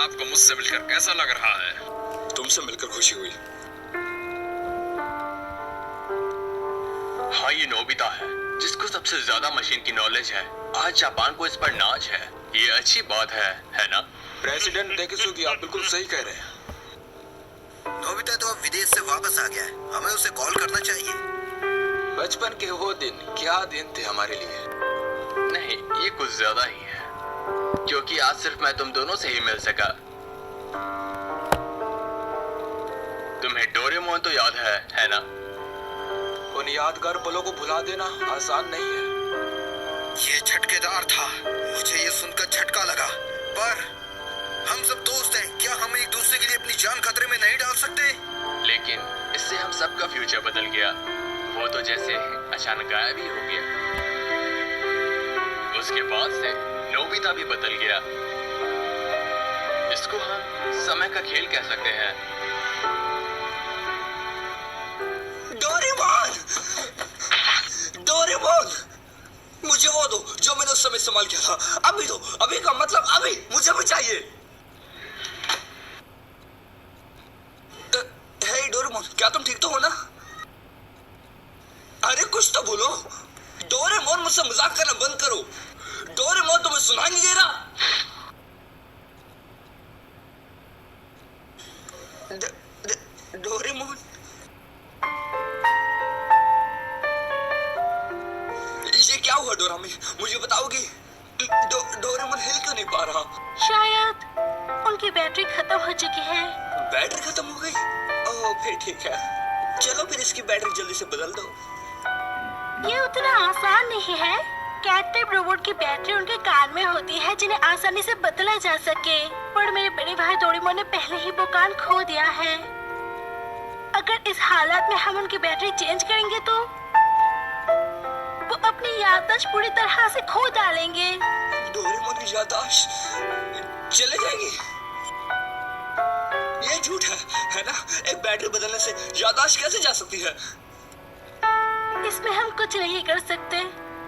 आपको मुझसे मिलकर कैसा लग रहा है? तुमसे मिलकर खुशी हुई। हाँ, ये नोबिता है जिसको सबसे ज्यादा मशीन की नॉलेज है। आज जापान को इस पर नाज है। ये अच्छी बात है ना? प्रेसिडेंट टेकिसुगी, आप बिल्कुल सही कह रहे हैं। नोबिता तो अब विदेश से वापस आ गया है, हमें उसे कॉल करना चाहिए। बचपन के वो दिन क्या दिन थे हमारे लिए। नहीं, ये कुछ ज्यादा ही है, क्योंकि आज सिर्फ मैं तुम दोनों से ही मिल सका। तुम्हें डोरेमोन तो याद है ना? उन यादगार पलों को भुला देना आसान नहीं है। ये झटकेदार था, मुझे ये सुनकर झटका लगा। पर हम सब दोस्त हैं, क्या हम एक दूसरे के लिए अपनी जान खतरे में नहीं डाल सकते? लेकिन इससे हम सबका फ्यूचर बदल गया। वो तो जैसे अचानक गायब ही हो गया। उसके बाद से नोबिता भी बदल गया। इसको हम समय का खेल कह सकते हैं। डोरेमोन! डोरेमोन! मुझे वो दो जो मैंने उस समय इस्तेमाल किया था। अभी दो, अभी का मतलब अभी, मुझे भी चाहिए। हे डोरेमोन, क्या तुम ठीक तो हो ना? अरे कुछ तो बोलो। डोरेमोन, मुझसे मजाक करना बंद करो। डोरेमोन, तुम्हें सुनाई नहीं दे रहा? डोरेमोन, ये क्या हुआ डोरामी? मुझे बताओगी? डोरेमोन हिल क्यों नहीं पा रहा? शायद उनकी बैटरी खत्म हो चुकी है। बैटरी खत्म हो गई? ओह, फिर ठीक है। चलो फिर इसकी बैटरी जल्दी से बदल दो। ये उतना आसान नहीं है। कैट टाइप रोबोट की बैटरी उनके कान में होती है जिन्हें आसानी से बदला जा सके। पर मेरे बड़े भाई डोरेमोन ने पहले ही वो कान खो दिया है। अगर इस हालात में हम उनकी बैटरी चेंज करेंगे तो वो अपनी याददाश्त पूरी तरह से खो डालेंगे। डोरेमोन की याददाश्त चले जाएगी? ये झूठ है ना? एक बैटरी बदलने से याददाश्त कैसे जा सकती है? इसमें हम कुछ नहीं कर सकते।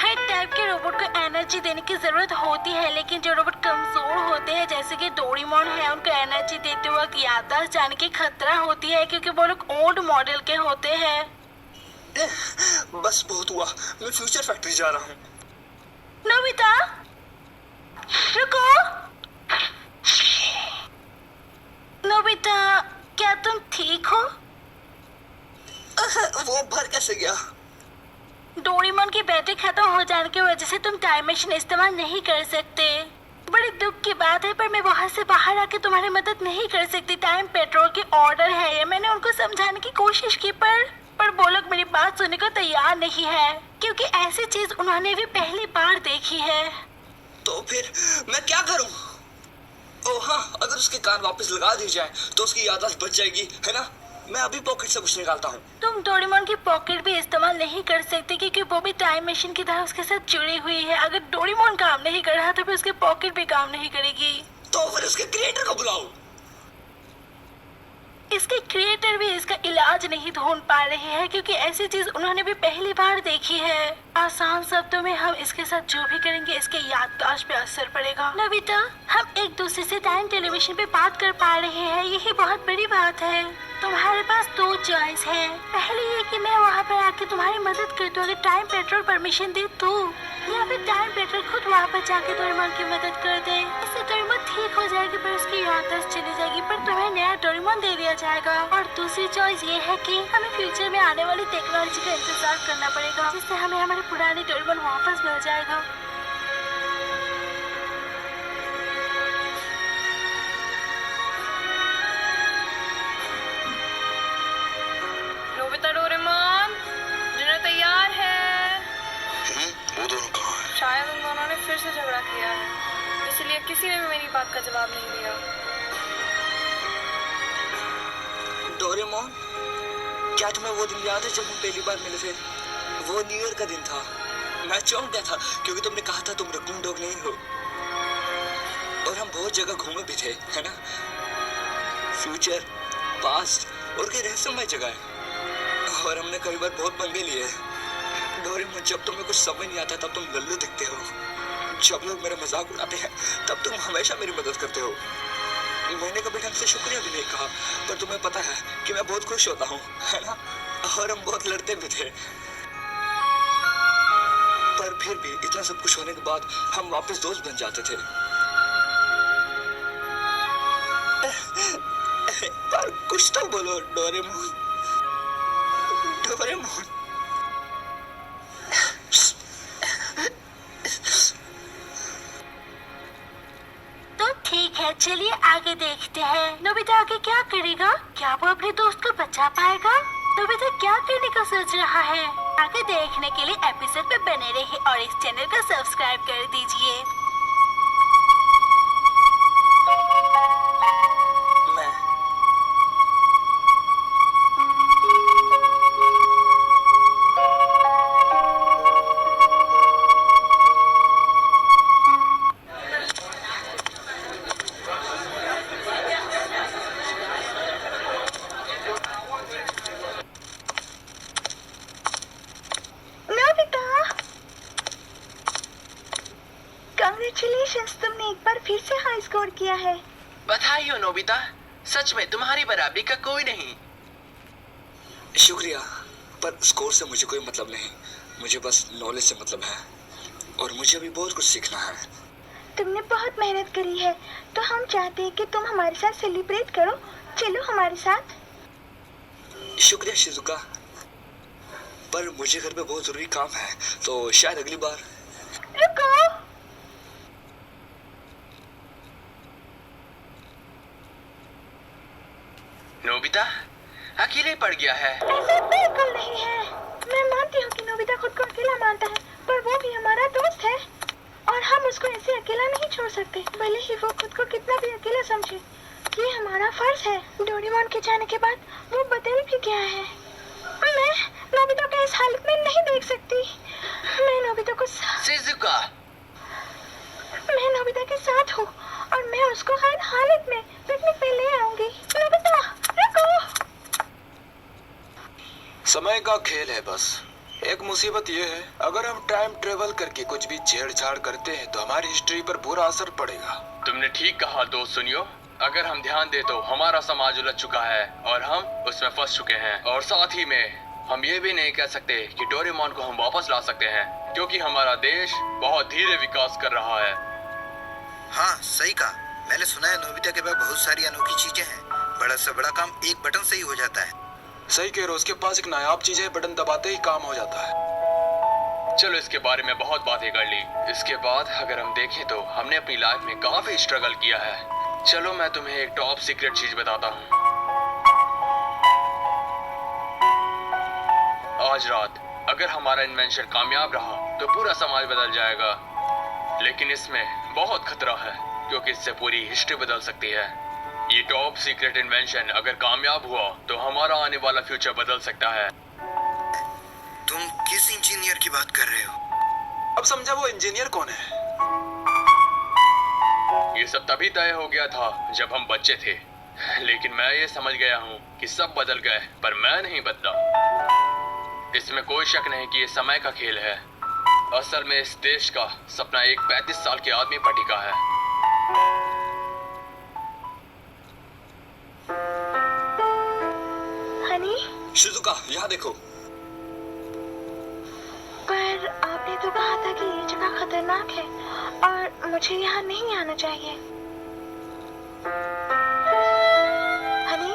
हर टाइप के रोबोट को एनर्जी देने की जरूरत होती है, लेकिन जो रोबोट कमजोर होते हैं जैसे कि डोरेमोन है, उनको एनर्जी देते वक्त याददाश्त जाने की खतरा होती है क्योंकि वो लोग ओल्ड मॉडल के होते हैं। बस बहुत हुआ, मैं फ्यूचर फैक्ट्री जा रहा हूँ। नोबिता, रुको। नोबिता, क्या तुम ठीक हो? वो भर कैसे गया? डोरेमोन की बैटरी खत्म हो जाने की वजह से तुम टाइम मशीन इस्तेमाल नहीं कर सकते। बड़ी दुख की बात है, पर मैं वहाँ से बाहर आके तुम्हारी मदद नहीं कर सकती। टाइम पेट्रोल की ऑर्डर है ये। मैंने उनको समझाने की कोशिश की पर वो लोग मेरी बात सुनने को तैयार नहीं है, क्योंकि ऐसी चीज उन्होंने भी पहली बार देखी है। तो फिर मैं क्या करूं? ओह हाँ, अगर उसके कान वापस लगा दी जाए तो उसकी याददाश्त बच जाएगी, है ना? मैं अभी पॉकेट से कुछ निकालता हूँ। तुम डोरेमोन की पॉकेट भी इस्तेमाल नहीं कर सकते क्योंकि वो भी टाइम मशीन की तरह उसके साथ जुड़ी हुई है। अगर डोरेमोन काम नहीं कर रहा तो फिर उसकी पॉकेट भी काम नहीं करेगी। तो फिर उसके क्रिएटर को बुलाओ। इसके क्रिएटर भी इसका इलाज नहीं ढूंढ पा रहे हैं क्योंकि ऐसी चीज उन्होंने भी पहली बार देखी है। आसान शब्दों में हम इसके साथ जो भी करेंगे इसके याददाश्त पे असर पड़ेगा। नोबिता, हम एक दूसरे से टाइम टेलीविजन पे बात कर पा रहे हैं, यही बहुत बड़ी बात है। तुम्हारे पास दो चॉइस है। पहली ये कि मैं वहाँ पर आके तुम्हारी मदद कर दूँ अगर टाइम पेट्रोल परमिशन दे तो, या फिर टाइम पेट्रोल खुद वहाँ पर जाके डोरेमोन की मदद कर दे। इससे डोरेमोन ठीक हो जाएगी पर उसकी याददाश्त चली जाएगी, पर तुम्हें नया डोरेमोन दे दिया जाएगा। और दूसरी चॉइस ये है कि हमें फ्यूचर में आने वाली टेक्नोलॉजी का इंतजार करना पड़ेगा, जिससे हमें हमारे पुराने डोरेमोन वापस मिल जाएगा। नोबिता, डोरेमोन, डिनर तैयार है। वो दोनों कहाँ हैं? शायद उन दोनों ने फिर से झगड़ा किया है, इसलिए किसी ने भी मेरी बात का जवाब नहीं दिया। डोरेमोन, क्या तुम्हें वो दिन याद है जब हम पहली बार मिले थे? वो न्यू ईयर का दिन था। मैं चौंक गया था क्योंकि तुमने कहा था तुम रकून डॉग नहीं हो। और हम बहुत जगह घूमे भी थे, है ना? फ्यूचर, पास्ट और कई रहस्यमय जगह है। और हमने कई बार बहुत पंगे लिए। डोरेमोन, जब तुम्हें कुछ समझ नहीं आता तब तुम लल्लू दिखते हो। जब लोग मेरा मजाक उड़ाते हैं तब तुम हमेशा मेरी मदद करते हो। मैंने कभी ढंग से शुक्रिया भी नहीं कहा, पर तुम्हें पता है कि मैं बहुत खुश होता हूँ, है ना? और हम बहुत लड़ते भी थे, पर फिर भी इतना सब कुछ होने के बाद हम वापस दोस्त बन जाते थे। पर कुछ तो बोलो डोरेमोन, डोरेमोन। तो ठीक है, चलिए आगे देखते हैं। नोबिता आगे क्या करेगा? क्या वो अपने दोस्त को बचा पाएगा? नोबिता क्या करने का सोच रहा है? आगे देखने के लिए एपिसोड पे बने रहिए और इस चैनल को सब्सक्राइब कर दीजिए। मैं नोबिता, कांग्रेचुलेशंस, तुमने एक बार फिर से हाई स्कोर किया है। बधाई हो नोबिता, सच में तुम्हारी बराबरी का कोई नहीं। शुक्रिया, पर स्कोर से मुझे कोई मतलब नहीं। मुझे बस नॉलेज से मतलब है, और मुझे अभी बहुत कुछ सीखना है। तुमने बहुत मेहनत करी है, तो हम चाहते हैं कि तुम हमारे साथ सेलिब्रेट करो। चलो हमारे साथ। शुक्रिया शिजुका, पर मुझे घर में बहुत जरूरी काम है, तो शायद अगली बार। रुको, नोबिता अकेले पड़ गया है। ऐसा बिल्कुल नहीं है। मैं मानती हूँ कि नोबिता खुद को अकेला मानता है, पर वो भी हमारा दोस्त है और हम उसको ऐसे अकेला नहीं छोड़ सकते, भले ही वो खुद को कितना भी अकेला समझे। ये हमारा फर्ज है। डोरेमोन के जाने के बाद वो बदल भी गया है। मैं नोबिता को इस हालत में नहीं देख सकती। मैं नोबिता को शिजुका, मैं नोबिता के साथ हूँ और मैं उसको हर हालत में पिकनिक पे ले आऊंगी। नोबिता रुको। समय का खेल है बस। एक मुसीबत ये है, अगर हम टाइम ट्रेवल करके कुछ भी छेड़छाड़ करते हैं तो हमारी हिस्ट्री पर बुरा असर पड़ेगा। तुमने ठीक कहा दोस्त। सुनियो, अगर हम ध्यान दे तो हमारा समाज उलझ चुका है और हम उसमें फंस चुके हैं, और साथ ही में हम ये भी नहीं कह सकते कि डोरेमोन को हम वापस ला सकते हैं, क्योंकि हमारा देश बहुत धीरे विकास कर रहा है। हाँ सही कहा। मैंने सुना है नोबिता के पास बहुत सारी अनोखी चीजें हैं। बड़ा से बड़ा काम एक बटन से ही हो जाता है। सही कह रहे हो, उसके पास एक नायाब चीज है, बटन दबाते ही काम हो जाता है। चलो इसके बारे में बहुत बातें कर ली। इसके बाद अगर हम देखें तो हमने अपनी लाइफ में काफी स्ट्रगल किया है। चलो मैं तुम्हें एक टॉप सीक्रेट चीज बताता हूँ। आज रात अगर हमारा इन्वेंशन कामयाब रहा तो पूरा समाज बदल जाएगा, लेकिन इसमें बहुत खतरा है क्योंकि इससे पूरी हिस्ट्री बदल सकती है। ये टॉप सीक्रेट इन्वेंशन अगर कामयाब हुआ तो हमारा आने वाला फ्यूचर बदल सकता है। तुम किस इंजीनियर की बात कर रहे हो? अब समझा वो इंजीनियर कौन है। ये सब तभी तय हो गया था जब हम बच्चे थे, लेकिन मैं ये समझ गया हूँ कि सब बदल गए पर मैं नहीं बदला। इसमें कोई शक नहीं कि ये समय का खेल है। असल में इस देश का सपना एक 35 साल के आदमी पर टिका है। हनी, शिजुका, यहाँ देखो। पर आपने तो कहा था कि ये जगह खतरनाक है और मुझे यहाँ नहीं आना चाहिए। हनी,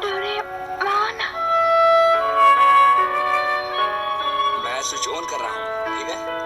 डोरेमोन, मैं स्विच ऑन कर रहा हूँ, ठीक है?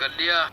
कर लिया।